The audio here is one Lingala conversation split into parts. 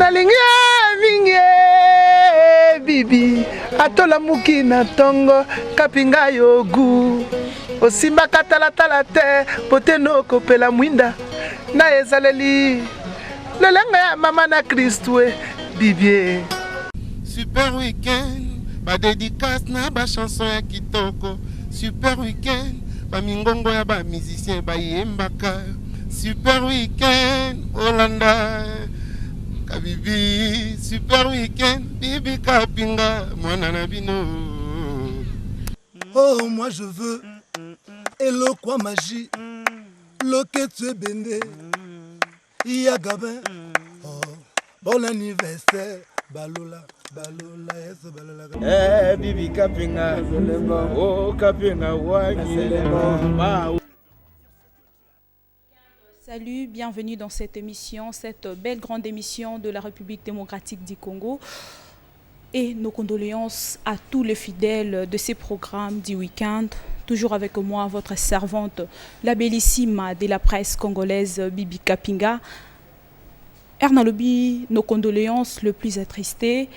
nalingi mingi bibi atola muki na tongo kapinga yogu osimba katalatala te poteno kopela mwinda na ezaleli lolenga ya mama na Kristu bibie. Super weekend ba dédicace na ba chanson ya kitoko. Super weekend ba mingongo ya ba musicien ba yembaka. Super weekend Olanda Kabibi. Super weekend Bibi Kapinga mwana na bino. Oh moi je veux Hello quoi magie Loketu bende Iya Gabin. Oh bon anniversaire Balola Balola yes Balola. Bibi Kapinga oh Kapinga wani. Salut, bienvenue dans cette émission, cette belle grande émission de la République démocratique du Congo. Et nos condoléances à tous les fidèles de ces programmes du week-end. Toujours avec moi, votre servante, la bellissime de la presse congolaise, Bibi Kapinga. Ernalobi, nos condoléances le plus attristées.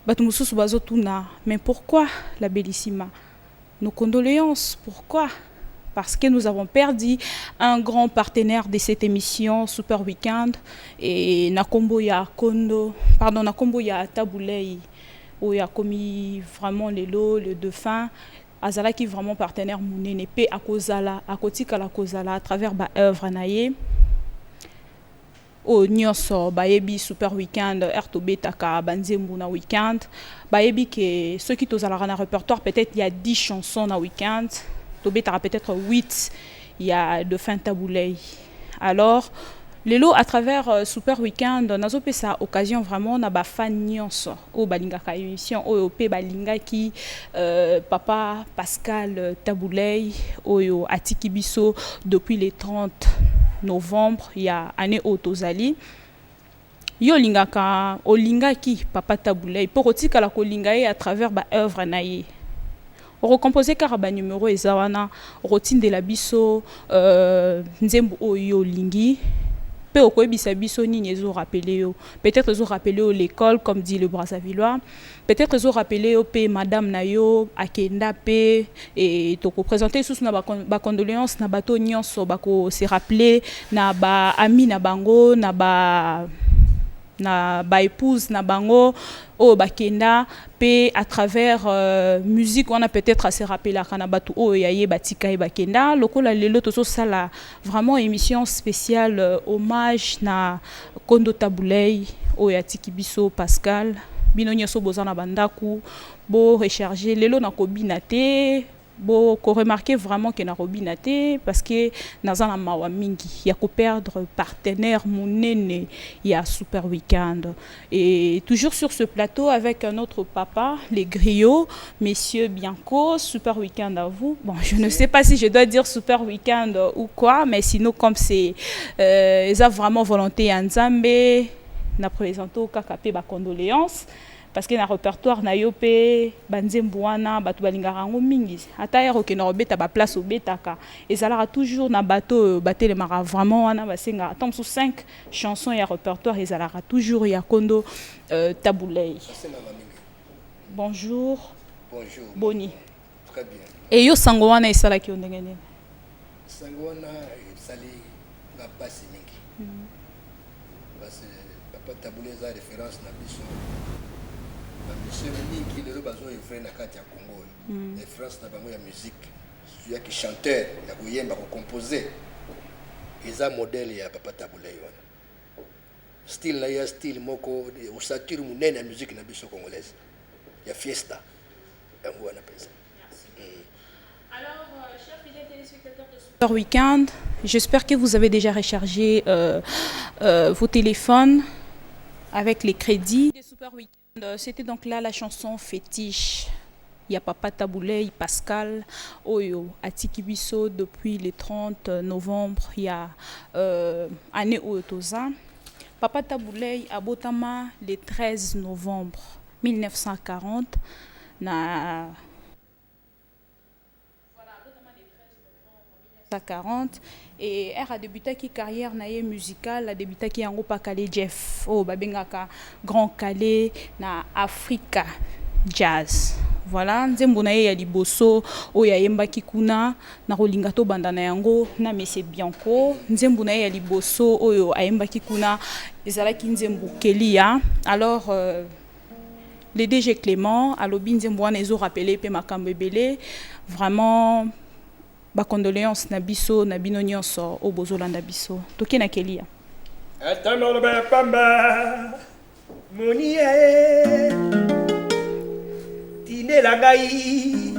Batumususu bazotuna. Mais pourquoi la bellissima? Nos condoléances, pourquoi? Parce que nous avons perdu un grand partenaire de cette émission Super Weekend et Nakombo ya Kondo, pardon, Nakombo ya Taboulei, où il y a commis vraiment les lots, le dauphin, Azala qui est vraiment partenaire mounene pe à Kozala, à Kotika la Kozala à travers ba œuvre naie. Au nyonso bayebi Super Weekend RTB taka banzembu na weekend bayebi que ceux qui tozala na répertoire peut-être il y a 10 chansons na weekend. Tobetara peut-être 8, il y a de fin taboulei. Alors, les lots à travers Super Weekend, on a sa occasion vraiment na ba fan nyonso o balinga ka émission o pe balinga ki papa Pascal Taboulei o atiki biso depuis le 30 novembre, il y a année au Tozali. Yo lingaka o lingaki papa Taboulei pour otika la ko lingaye à travers ba œuvre naie. Recomposer karaba numéro ezawana routine de la biso nzembo oyo lingi pe okoyebisa biso nini ezo rappeler yo, peut-être ezo rappeler yo l'école comme dit le Brazzavillois, peut-être ezo rappeler yo pe madame na yo akenda pe et toko présenter sous na ba condoléances na bato nyonso bako se rappeler na ba ami na bango na ba épouse na bango o bakenda pe à travers musique on a peut-être à se rappeler kana batu o yaye batika e bakenda lokola lelo tozo sala vraiment émission spéciale hommage na Kondo Taboulei o yatiki biso Pascal bino nyoso bozana bandaku bo recharger lelo na kobina te bo ko remarquer vraiment que na robina te parce que nazana mawa mingi ya ko perdre partenaire monene ya Super Weekend et toujours sur ce plateau avec un autre papa les griots messieurs Bianco. Super Weekend à vous. Bon, je ne sais pas si je dois dire Super Weekend ou quoi, mais sinon comme c'est ils ont vraiment volonté en Nzambe na présento kakape ba condoléances parce que na répertoire na yo pe banzembu wana bato balingaka ngo mingi ata yero ke na obeta ba place obetaka ezalaka toujours na bato batelemaka vraiment wana basenga tant sous 5 chansons ya répertoire ezalaka toujours ya Kondo Taboulei. Bonjour. Bonjour. Boni. Très bien. Et yo sango wana esalaki ondenge nini? Sango wana esali na pasi mingi. Parce que papa Taboulei za référence na biso. Monsieur mingi lelo bazo evre na kati ya Congo. Référence na bango ya musique. Celui qui chanteur, ya koyemba ko composer. Eza modèle ya papa Taboulei wana. Style na ya style moko usature munene ya musique na biso congolaise. Ya fiesta. Yango wana pesa. Alors, chers fidèles téléspectateurs de Super Weekend, j'espère que vous avez déjà rechargé vos téléphones avec les crédits de Super Weekend. C'était donc là la chanson fétiche. Il y a Papa Taboulei, Pascal, Oyo, Atiki Biso depuis le 30 novembre, il y a année Oyotoza. Papa Taboulei à Botama le 13 novembre 1940. Na... Voilà, Botama le 13 novembre à 40 et elle a débuté qui carrière naie musicale, a débuté qui yango pa Calais Jeff oh babengaka Grand Calais na Africa Jazz. Voilà, nzembo na ye ya liboso oyo ayembaki kuna na kolinga to banda na yango na Monsieur Bianco. Nzembo na ye ya liboso oyo ayembaki kuna ezalaki nzembo Kelia. Alors le DG Clément alobi nzembo wana ezo rappeler pe makambo ebele. Vraiment ba condoléances na biso na bino nyonso o bozolanda biso. Toke na Kelia. Atano ba pamba monie tine la gai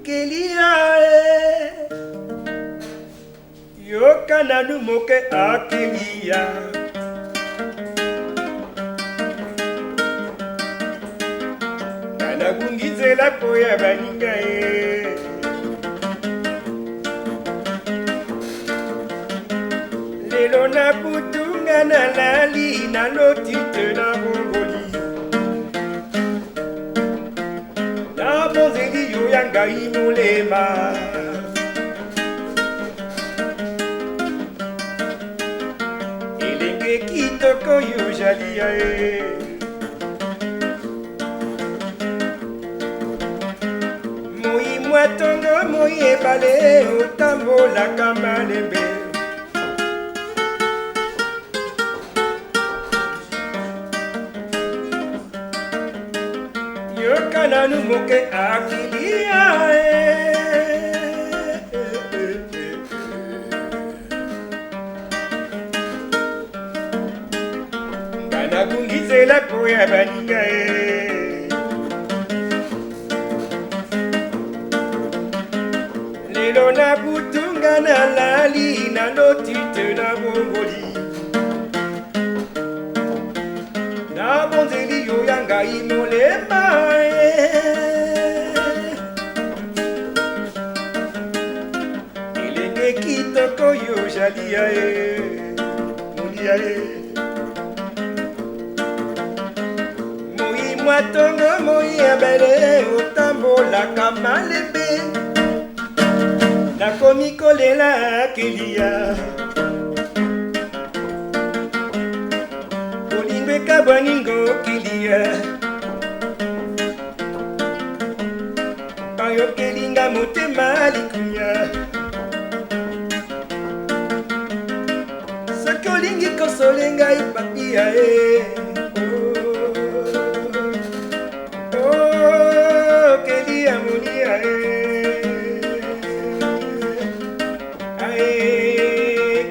Kelia yokana nu moke a Kelia kana gungizela koya baninga lelo na putunga na lali na lotite na bongoli na bonzeli yo yanga imulema elenge kitoko yo jalia moi mwatongo moi ebale otambolaka malembe yokana nu moke akilia ngana kungizela koya baninga lelo na butunga na lali na lotite na bongoli na bonzeli yo yanga imolema elenge kitoko yo jalia molia moi mwatongo moi ebele otambolaka malembe nakomi kolela Kelia olingweka bwaningo Kelia bayokelinga motema likunya soki olingi kosole ngai papia Kelia monia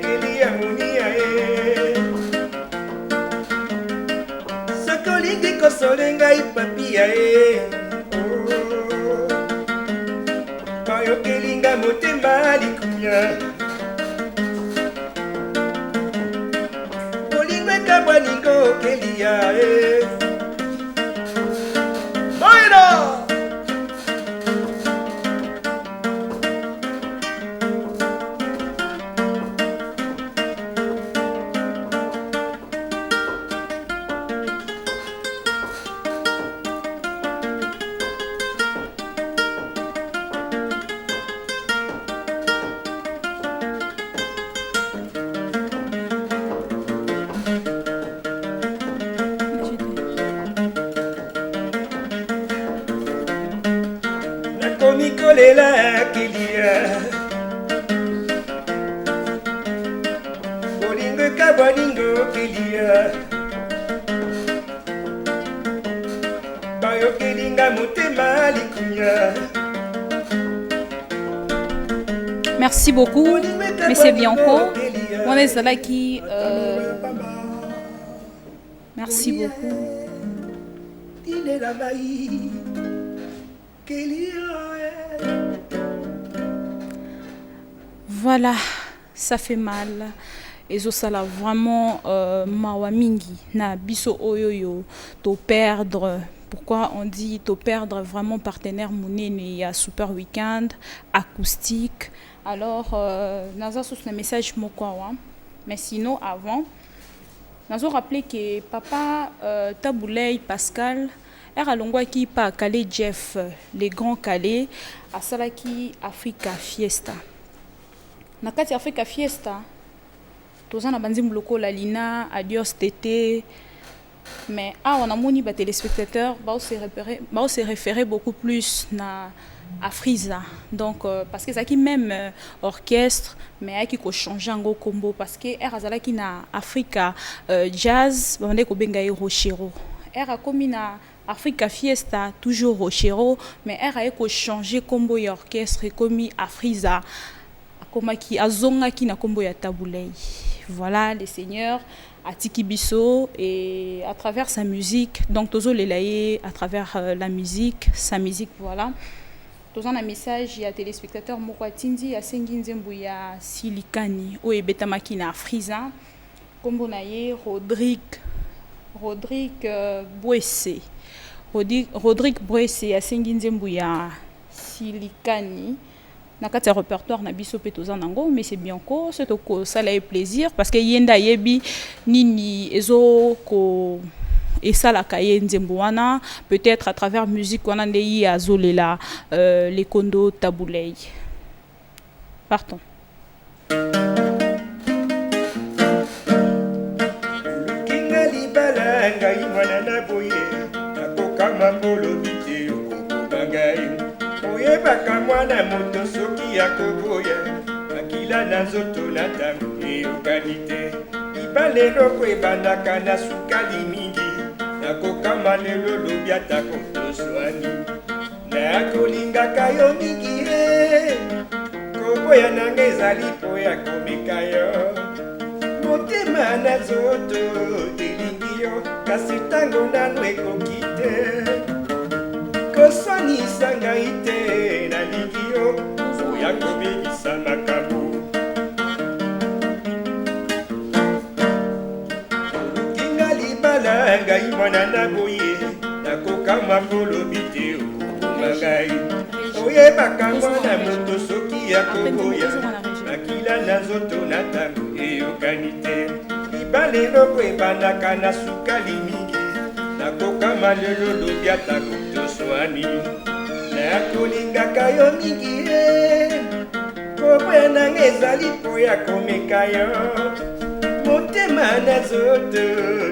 Kelia monia soki olingi kosole ngai papia bayokelinga motema likunya olingweka bwaningo Kelia Moira kolela Kelia olingweka bwaningo Kelia bayokelinga motema likunya. Merci beaucoup, Monsieur Bianco. On est là qui. Merci beaucoup. Voilà, ça fait mal. Et ça là vraiment mawa mingi na biso oyoyo to perdre. Pourquoi on dit to perdre vraiment partenaire monene ya Super Weekend acoustique. Alors naza sous le message mokwa mais sinon avant nazo rappeler que papa Taboulay Pascal era longwa ki pa Calais Jeff les grands Calais à Salaki Africa Fiesta. na kati Africa Fiesta toza na banzimbu lokola Lina, Adios Tété, mais on a moni ba téléspectateurs ba se référer beaucoup plus na Afriza, donc parce que ça qui même orchestre mais qui ko changer ngo combo parce que azala ki na Africa jazz ba ko benga Rochero a comme na Africa Fiesta toujours Rochero mais a ko changer combo ya orchestre comme Afriza comme qui azonga ki na combo ya Tabulei. Voilà le Seigneur Atiki Bisso et à travers sa musique, donc Tozo Lelaye à travers la musique, sa musique, voilà. Tozo un message, il y a téléspectateurs Mokwatindi, à Senginzembu, il y a Silikani, ou Betamaki na Frisa, comme on a Rodrigue Bouessé. Rodrigue Bouessé, à Senginzembu, il y a Silikani. Na kati répertoire na biso pe toza nango mais c'est bien ko c'est ko ça la plaisir parce que yenda yebi nini ezo ko et ça la kaye nzembo wana peut-être à travers musique wana ndeyi azolela les kondo Tabulei. Partons. Kingali balanga imwana na boye akokama bolobite okobangai oyebaka mwana moto soki akoboya akila na nzoto na ntango eyokani te libala eloko ebandaka na sukali mingi nakokama lelo lobi atako toswani nakolingaka yo mingi koboya nanga ezali mpo ya komeka yo motema na nzoto elingi yo kasi ntango nano ekoki te koswanisa ngai te nalingi yo oya kobebisa makambo olukinga libala ngai mwana na boye nakokama kolobi te okokoma ngai oyebaka mwana moto soki akoboya makila na nzoto na ntango eyokani te libala eloko ebandaka na sukali mingi nakokama lelo lobi atako toswani nakolingaka yo mingi koboya nanga ezali mpo ya komeka yo motema na nzoto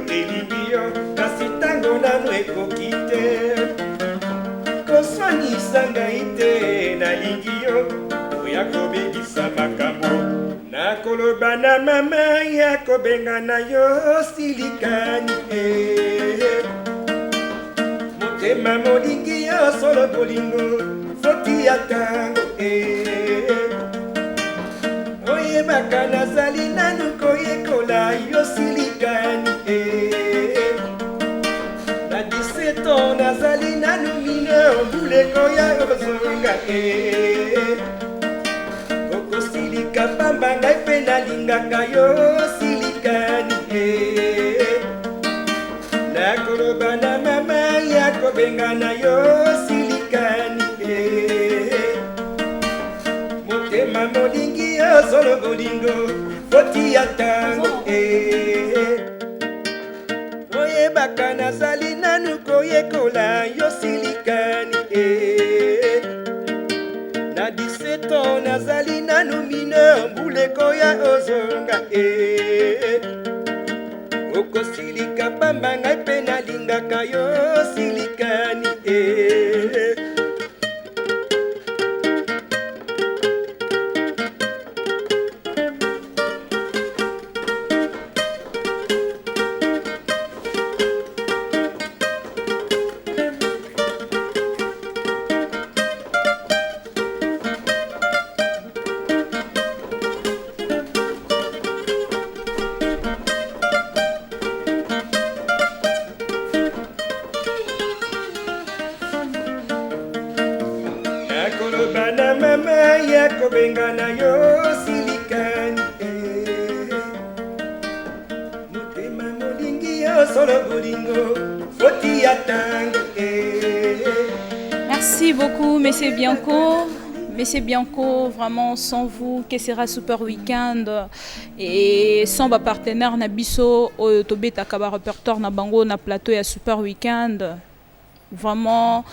elingi yo kasi ntango nano ekoki te koswanisa ngai te nalingi yo oya kobebisa makambo nakoloba na mama ya kobenga na yo Silikani motema molingi yo solo bolingo foti ya ntango oyebaka nazali nanu koyekola yo Silikani na 17 ans nazali nanu mineur mbuleko ya ozonga okosilika pamba ngai mpe nalingaka yo Silikani nakoloba na mama ya kobenga na yo Silikani motema molingi yo solo bolingo foti ya ntango oyebaka nazali nanu koyekola yo Silikani na 17 ans nazali nanu mineur mbuleko ya ozonga okosilika pamba ngai mpe nalingaka yo Silikani nakoloba na mama ya kobenga na yo Silikani motema molingi yo solo bolingo foti ya ntango Merci beaucoup, Monsieur Bianco. Monsieur Bianco, vraiment sans vous, que sera Super Weekend et sans ma partenaire Nabiso, Tobeta Kaba répertoire na bango na plateau ya Super Weekend, vraiment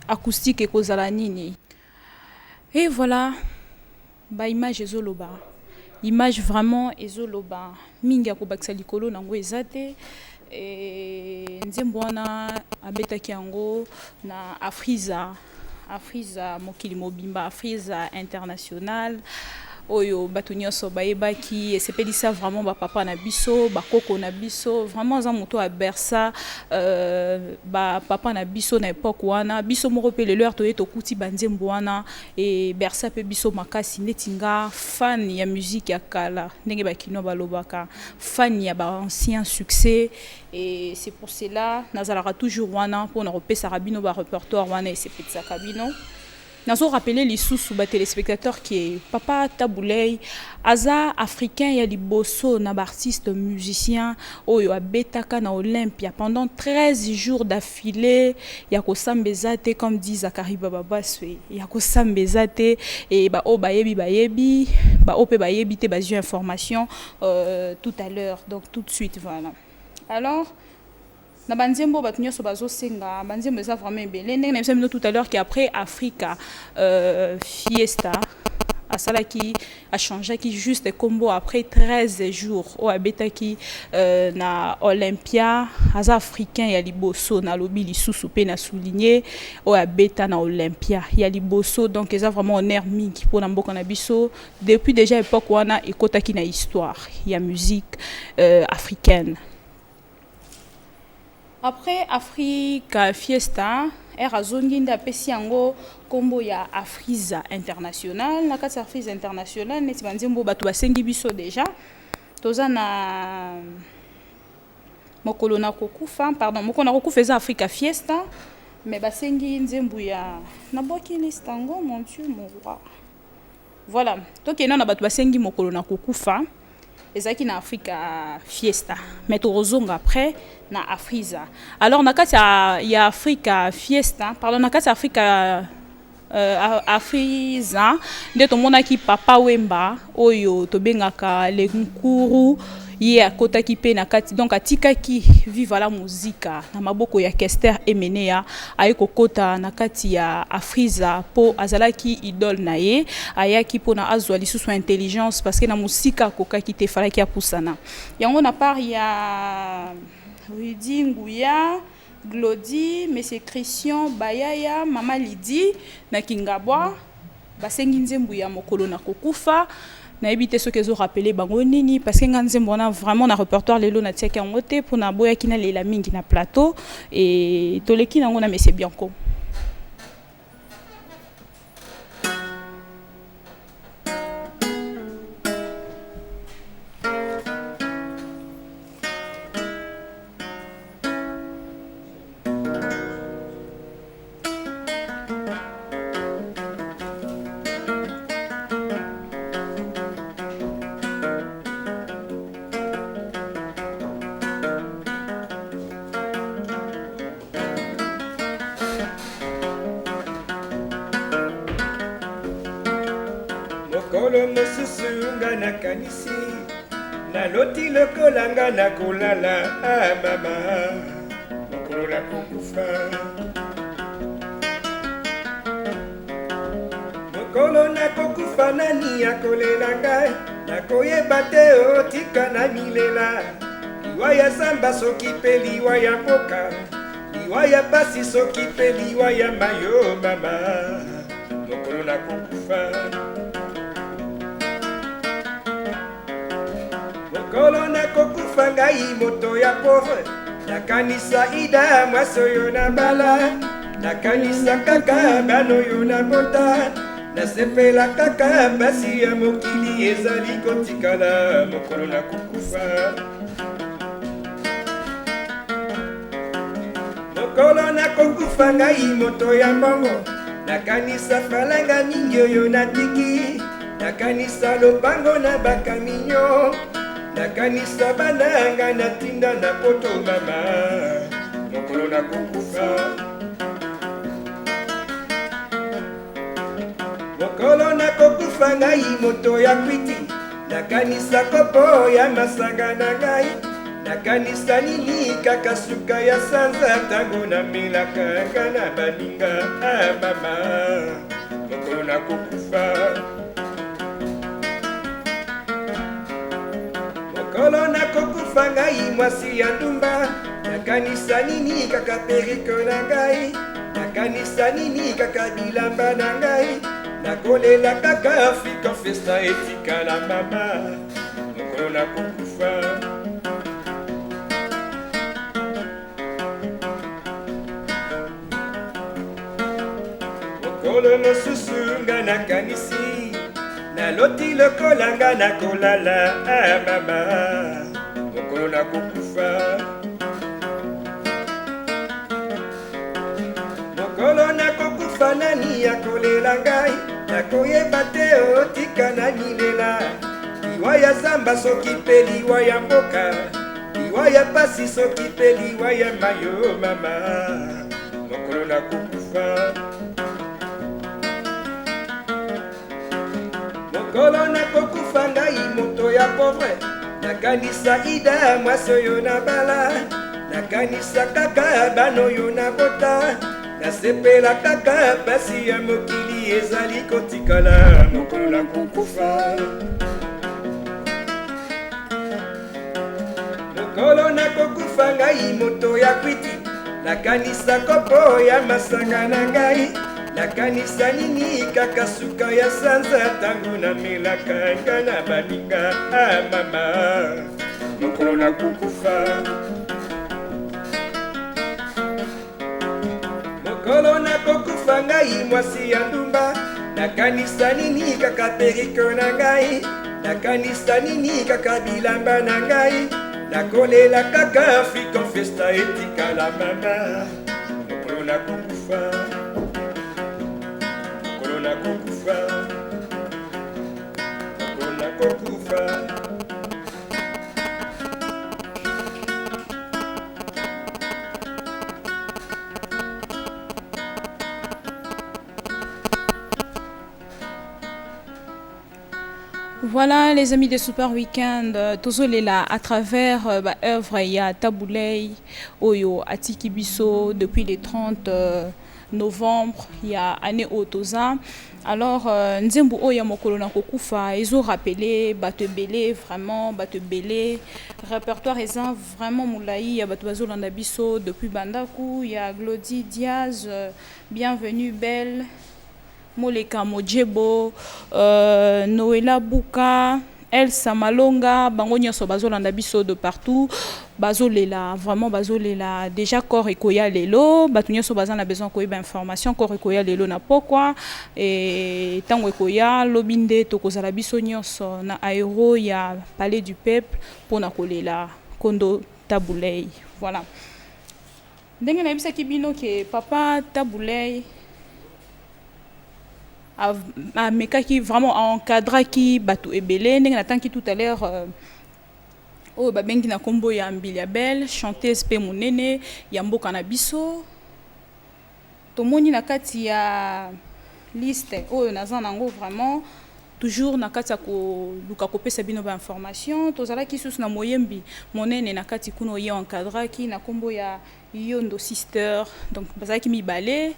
acoustique et kozala nini. Et voilà, ba image ezoloba. Image vraiment ezoloba. Mingi akobakisa likolo nango ezate. Nzembo wana abetaki yango na Afriza mokili mobimba, Afriza international. Oyo bato nyonso bayebaki esepelisa vraiment papa na biso bakoko na biso vraiment za moto abersa papa na biso na époque wana biso moko pe lelo toye tokuti banzembo wana et bersa pe biso makasi netinga fan ya musique ya kala ndenge bakino balobaka fan ya ba ancien succès et c'est pour cela nazalaka toujours wana pour na repesa rabino ba répertoire wana esepelisa kabino. Nazo rappeler les sous-bas téléspectateurs qui est Papa Tabouley, Aza africain ya liboso na artiste musicien oyo abetaka na Olympia pendant 13 jours d'affilée ya ko sambezate comme dit Zakari Bababaswe ya ko sambezate et ba o bayebi ba o pe bayebi te bazu information tout à l'heure donc tout de suite voilà. Alors na banzembo batunyo so bazo senga banzembo za vraiment belé ndenge na msemo tout à l'heure qui après Africa Fiesta à sala qui a changé qui juste combo après 13 jours au abeta qui na Olympia az africain ya liboso na lobi lisusu pe na souligner au abeta na Olympia ya liboso donc ça vraiment honneur mingi pour na mboka na biso depuis déjà époque wana ekotaki na histoire ya musique africaine. Après Africa Fiesta, Erazongi nda pesi yango kombo ya Afriza International. Na kati Afriza International, neti banzembo batu basengi biso déjà. Toza na mokolo na kokufa, pardon, mokolo na kokufa eza Africa Fiesta, mais basengi nzembo ya na boki listango mon Dieu mon roi. Voilà, donc ena na batu basengi mokolo na kokufa. Ezaki na Africa Fiesta mais torozonga après na Afriza. Alors na kati ya Africa Fiesta pardon na kati Africa Afriza nde tomonaki Papa Wemba oyo tobengaka le nkuru ye akotaki pe na kati donc atikaki viva la muzika na maboko ya Kester Emenea ayeko kota na kati ya Afriza po azalaki idole na ye ayaki po na azwa lisusu intelligence parce que na musika kokaki te falaki apusana yango na part ya Rudi Nguya Glody Monsieur Christian Bayaya Mama Lydie na Kingabwa basengi nzembo ya mokolo na kokufa na ebité ce que zo rappelé bango nini parce que nganzembo na vraiment na répertoire lelo na tiaki yango te pour na boya kina lela mingi na plateau et toleki nango na Monsieur Bianco. Mokolo mosusu nga nakanisi naloti lokolanga nakolala mama mokolo nakokufa mokolo nakokufa nani akolela ngai nakoyeba te otika na milela liwa ya zamba soki mpe liwa ya mboka liwa ya pasi soki mpe liwa ya mayo mama mokolo nakokufa mokolo nakokufa ngai moto ya pauvre nakanisa ida mwasi oyo na bala nakanisa kaka bana oyo na bota nasepela kaka basi ya mokili ezali kotikala mokolo nakokufa mokolo nakokufa ngai moto ya mbongo nakanisa falanga mingi oyo natiki nakanisa lopango na bakaminyo nakanisa bananga natinda na poto mama mokolo nakokufa mokolo nakokufa ngai moto ya kwiti nakanisa kopo ya masanga na ngai nakanisa nini kaka suka ya sanza tango namelaka nga na baninga mama mokolo nakokufa mwasi ya ndumba nakanisa nini kaka periko na ngai nakanisa nini kaka bilamba na ngai nakolela kaka Afrika festa etikala mama mokolo nakokufa mokolo mosusu nga nakanisi naloti lokola nga nakolala mama mokolo nakokufa mokolo nakokufa nani akolela ngai nakoyeba te otika nani lela liwa ya zamba soki mpe liwa ya mboka liwa ya pasi soki mpe liwa ya mayo mama mokolo nakokufa mokolo nakokufa ngai moto ya pauvre nakanisa ida mwasi oyo na bala nakanisa kaka bana oyo na bota nasepela kaka pasi ya mokili ezali kotikala mokolo nakokufa mokolo nakokufa ngai moto ya kwiti nakanisa kopo ya masanga na ngai nakanisa nini kaka suka ya sanza tango namelaka nga na baninga mama mokolo nakokufa mokolo nakokufa ngai mwasi ya ndumba nakanisa nini kaka periko na ngai nakanisa nini kaka bilamba na ngai nakolela kaka Afrika festa etikala mama mokolo nakokufa mokolo nakokufa mokolo nakokufa. Voilà les amis de Super Weekend, toujours les là à travers œuvre il y a Tabouley Oyo Atiki Bisso depuis le 30 novembre il y a année Otoza. Alors Nzembo Oya Mokolo na kokufa ils ont rappelé Batebele vraiment Batebele répertoire ezan vraiment moulaï ya Batuazo Landa Bisso depuis Bandaku il y a Glody Diaz bienvenue belle Moleka Mojebo, Noëlla Bouka, Elsa Malonga, Bango Nyonso Bazolanda Bisso de partout, Bazolela, vraiment Bazolela, déjà Kor Ekoya Lelo, Batu Nyonso Bazan a besoin koyeba information, Kor Ekoya Lelo na pokwa, et Tango Ekoya, Lobinde, Tokozala Bisso Nyonso, na aéro, il y a Palais du Peuple, pour na kolela, Kondo Tabouley, voilà. Dengue na bisa kibino ke papa Tabouley, a mekaki vraiment encadra qui batu ebele ndenge natanki tout à l'heure o babengi na kombo ya Mbilia Belle chanteuse pe monene ya mboka na biso tomoni na kati ya liste o naza nango vraiment toujours na kati ya ko luka kopesa bino ba information tozala ki susu na moyembi monene na kati kuno ye encadra ki na kombo ya Yondo Sister, donc bazaki mibale,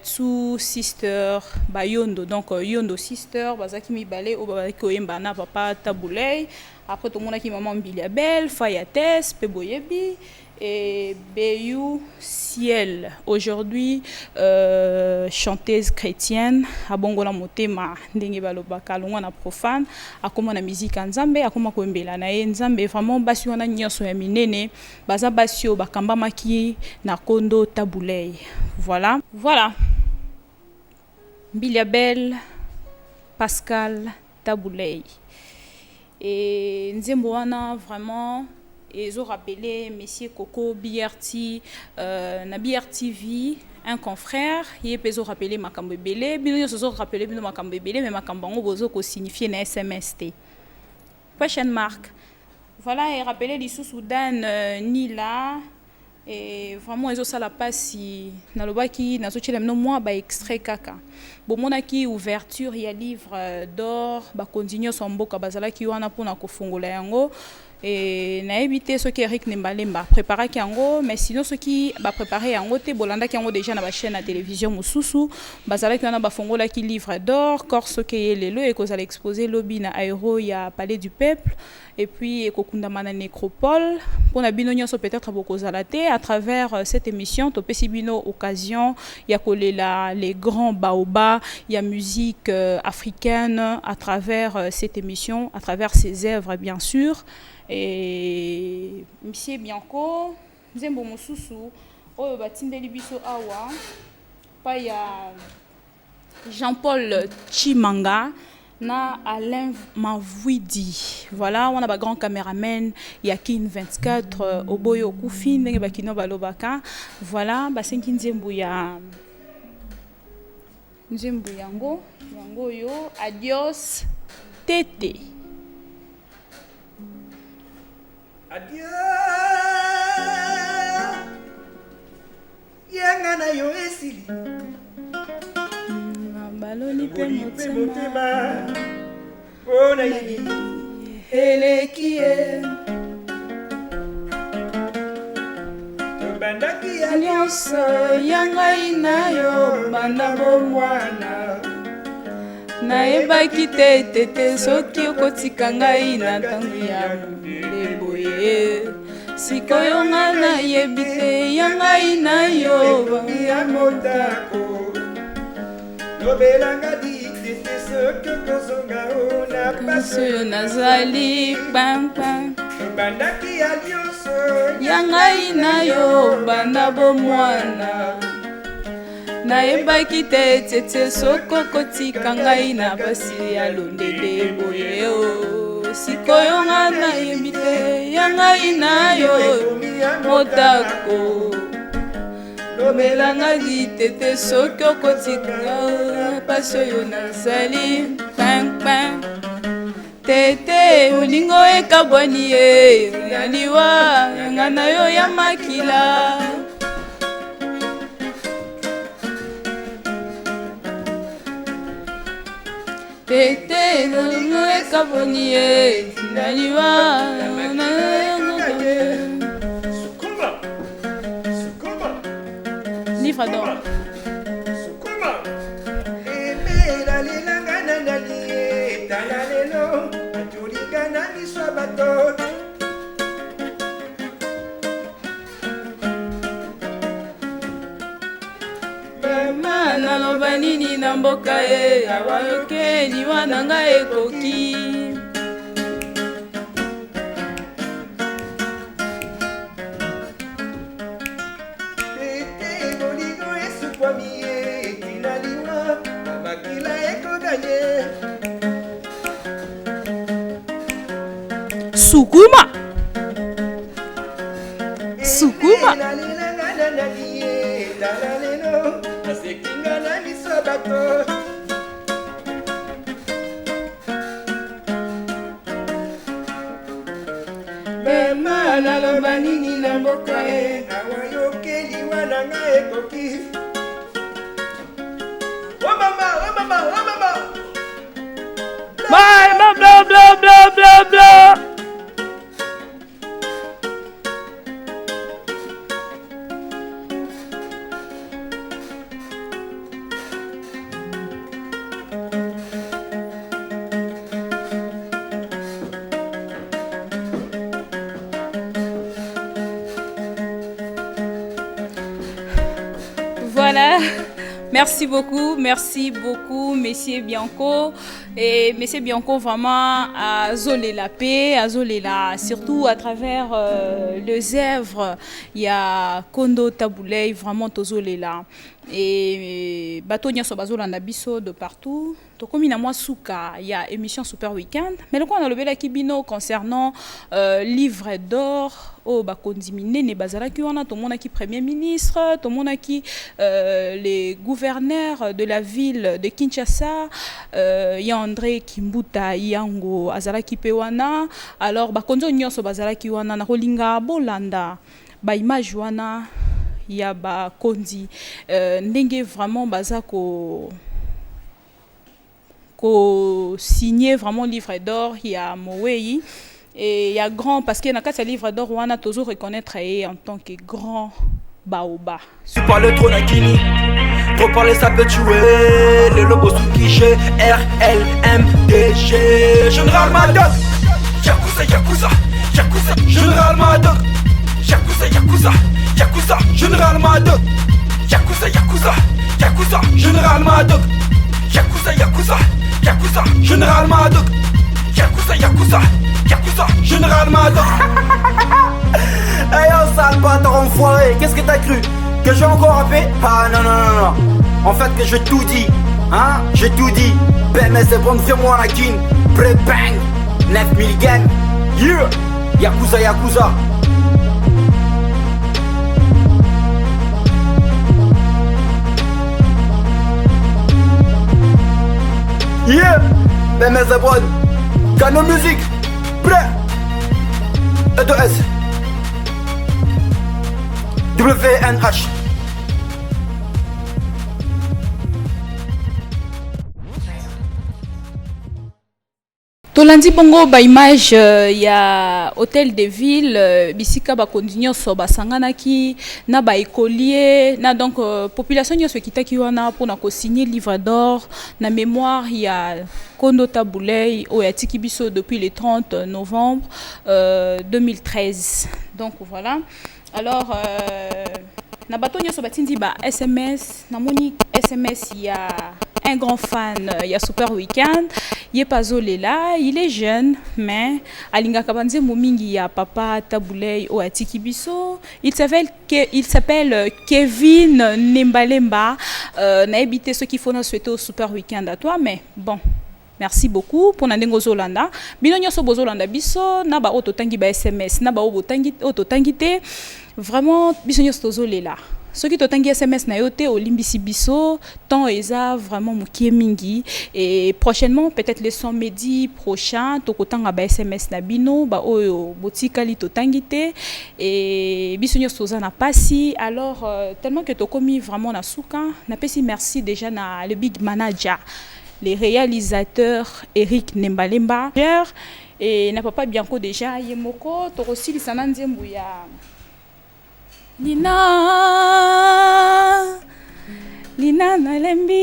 Tsu Sister, Bayondo, donc Yondo Sister, bazaki mibale, ou bazaki oyembana papa Tabouley, après tout le monde qui maman Mbilia Belle, Fayates, Peboyebi, et Beyou Ciel, aujourd'hui chanteuse chrétienne, à Bongola Motema, ndenge balobaka longwa na profane, akoma na musique nzambe, akoma koembela na ye nzambe, vraiment basi wana nyonso ya minene, baza basio bakamba maki na Kondo Tabouley. Voilà, voilà. Mbilia Belle, Pascal Tabouley. Et nzembo wana vraiment ils ont rappelé Monsieur Coco BRT, na BRTV, un confrère, il ont rappelé Makambo Belé, ils ont rappelé Makambo Belé, mais Makambo Bozo ko signifié na SMST. Prochaine marque. Voilà, et rappelé l'issue Soudan Nila, et vraiment ils ont ça la passe si na lobaki na sochi lemno moi ba extrait kaka. Bon monaki ouverture il y a livre d'or, ba continuer son mboka bazala ki wana pona ko fongola yango. et na évité ce qui Eric Nembalemba préparer yango, mais sinon ce qui va préparer yango te bolanda yango déjà na ba chaîne à télévision mususu bazala ki na ba fongola ki livre d'or corse ke lelo et cause à l'exposer lobby na aéro ya palais du peuple et puis kokunda mana nécropole pour na bino nyonso peut-être bokozala te à travers cette émission to pesi bino occasion ya kolela les grands baobas ya musique africaine à travers cette émission à travers ses œuvres bien sûr. Et Monsieur Bianco, Zembo Mosusu, Oyo Batindeli Biso Awa, pa ya Jean-Paul Chimanga, na Alain Mavouidi. Voilà, on a un grand caméraman, Yakin 24, Oboyo Koufin, Ndenge Bakino Balobaka. Voilà, Basenki Nzembo ya Nzembo Yango, Yango yo, adios, Tété. Adieu yanga na yo esili baloli pe motema ona yini eleki tobandaki nyonso ya ngai na yo banda bomwana nayebaki te tete soki okotika ngai na ntango ya boye sikoyo nga nayebi te ya ngai na yo ya motako lobelanga ditete soki okozonga ona pasi oyo nazali pampam tobandaki ya nyonso ya ngai na yo banda bomwana nayebaki te tete soko kotika ngai na basi ya londele boye o sikoyo nga nayebi te ya ngai na yo motako lobelanga ditete soki okotika pasi oyo nazali pampam tete olingo ekabwani ye ya liwa yanga na yo ya makila tete olingo ekabwani ye ya liwa yanga livre d'or mama naloba nini na mboka ye awayoke liwa na ngai ekoki Sukuma Sukuma mema naloba nini na mboka ye awayoke liwa na ngai ekoki oh mama blah blah blah blah blah blah. Voilà, merci beaucoup, Monsieur Bianco. Et Monsieur Bianco, vraiment, à Zolé la paix, à Zolé la, surtout à travers les œuvres, il y a Kondo Taboulay, vraiment, Tozolé là. Et Batonia Sobazola Nabiso de partout. Comme il y a moi Souka, il y a émission Super Weekend. Mais le coup on a levé la kibino concernant livre d'or au Bakondimine, ne bazala qui on a tout le monde qui premier ministre, tout le monde qui les gouverneurs de la ville de Kinshasa, il y a André Kimbuta Yango Azala qui pewana. Alors Bakonzo Nyoso bazala qui wana na Rolinga Bolanda, ba image wana ya ba kondi ndenge vraiment bazako signé vraiment livre d'or il y a Mowei Et il y a grand, parce qu'il y a un livre d'or où on a toujours reconnaître en tant que grand baoba. Tu parles trop Nakini, trop parler ça peut tuer. Les lobos sous cliché, RLMDG. Général Madoc, Yakuza, Yakuza, Yakuza. Général Madoc, Yakuza, Yakuza, Yakuza. Général Madoc, Yakuza, Yakuza, Yakuza. Général Madoc, Yakuza, Yakuza, Yakuza. Général Madoc, Yakuza, Yakuza, Yakuza. Général Madoc. Hey yo sale bâtard enfoiré, qu'est-ce que t'as cru? Que j'ai encore rappé? Ah non non non non. En fait que j'ai tout dit, hein? J'ai tout dit. PMS c'est bon, fais-moi la kin. Pré-bang, 9000 gang. Yeah, Yakuza Yakuza. Yeah, PMS c'est bon. Canon musique, prêt. E2S WNH. Tolandi bongo ba image ya hôtel de ville bisika ba continuer so ba sanganaki na ba écolier na donc population nyonso kitaki wana pour na ko signer livre d'or na mémoire ya Kondo Tabouley oyatiki biso depuis le 30 novembre 2013. Donc voilà. Alors na bato nyonso batindi ba SMS na moni SMS ya un grand fan, il y a Super Weekend, il est pas là, il est jeune, mais Alinga Kabanze Momingi ya Papa Tabouley o Atiki Biso, il s'appelle Kevin Nembalemba, n'a habité ceux qui font nous souhaiter au Super Weekend à toi, mais bon. Merci beaucoup pour Nandengo Zolanda. Bino nyoso bozolanda biso na ba ototangi ba SMS na ba obotangi ototangite vraiment biso nyoso tozolela. Ceux qui totangi SMS na yote olimbisi biso temps eza vraiment mukie mingi et prochainement peut-être le samedi prochain tokotanga ba SMS na bino ba oyo botikali totangite et biso nyoso za na pasi alors tellement que tokomi vraiment na suka na pesi merci déjà na le big manager les réalisateurs Eric Nembalemba et na papa Bianco déjà yemoko torosi lisana nzembu ya Lina Nalembi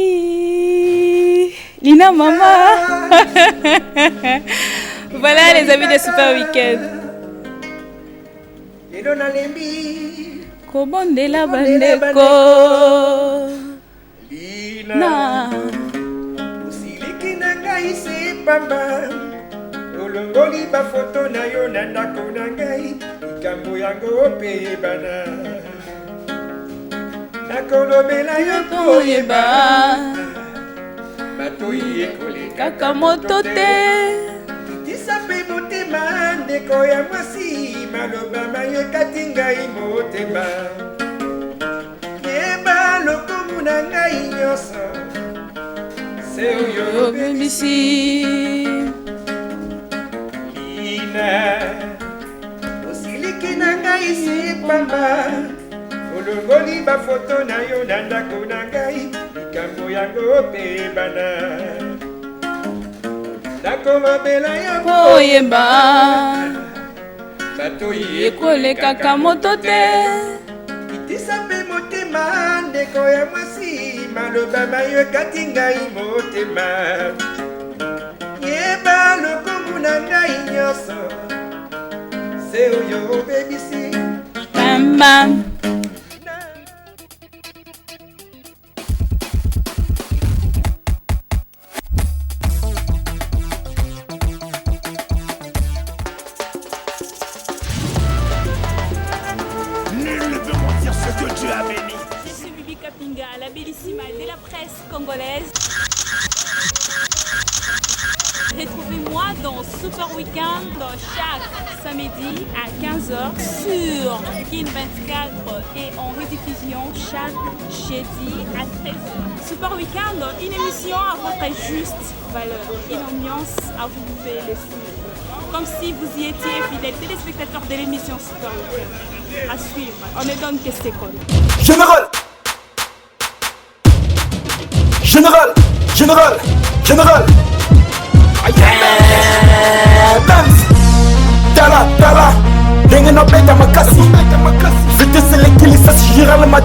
Lina maman. Voilà les amis de Super Weekend. Lina Nalembi Kobondela bandeko Lina Usiliki na ngai se pamba olongoli ba photo na yo na ndako na ngai likambo yango pe bana nakolobela yo koyeba bato yekoleka kaka moto te tisa mpe motema ndeko ya mwasi maloba mayekati ngai motema yeba lokumu na ngai nyonso se oyo obebisi osiliki na ngai si pamba olongoli bafoto na yo na ndako na ngai likambo yango pe bana nakolobela yo koyeba bato yekolekaka moto te itisa mpe motema ndeko ya mwasi maloba mayokati ngai motema yeba lokumu na ngai nyonso se oyo obebisi mama. Nul ne peut mentir ce que Dieu a béni. Je suis Bibi Kapinga, la bellissima de la presse congolaise. Retrouvez-moi dans Super Weekend chaque samedi à 15h sur Kin 24 et en rediffusion chaque jeudi à 13h. Super Weekend, une émission à votre juste valeur, une ambiance à vous couper les souffles. Comme si vous y étiez fidèle téléspectateur de l'émission Super Weekend. À suivre, on ne donne que cette école. Général Général Général Général Aïe Bams tala tala ndenge nobeta makasi vitese lekilisa généralement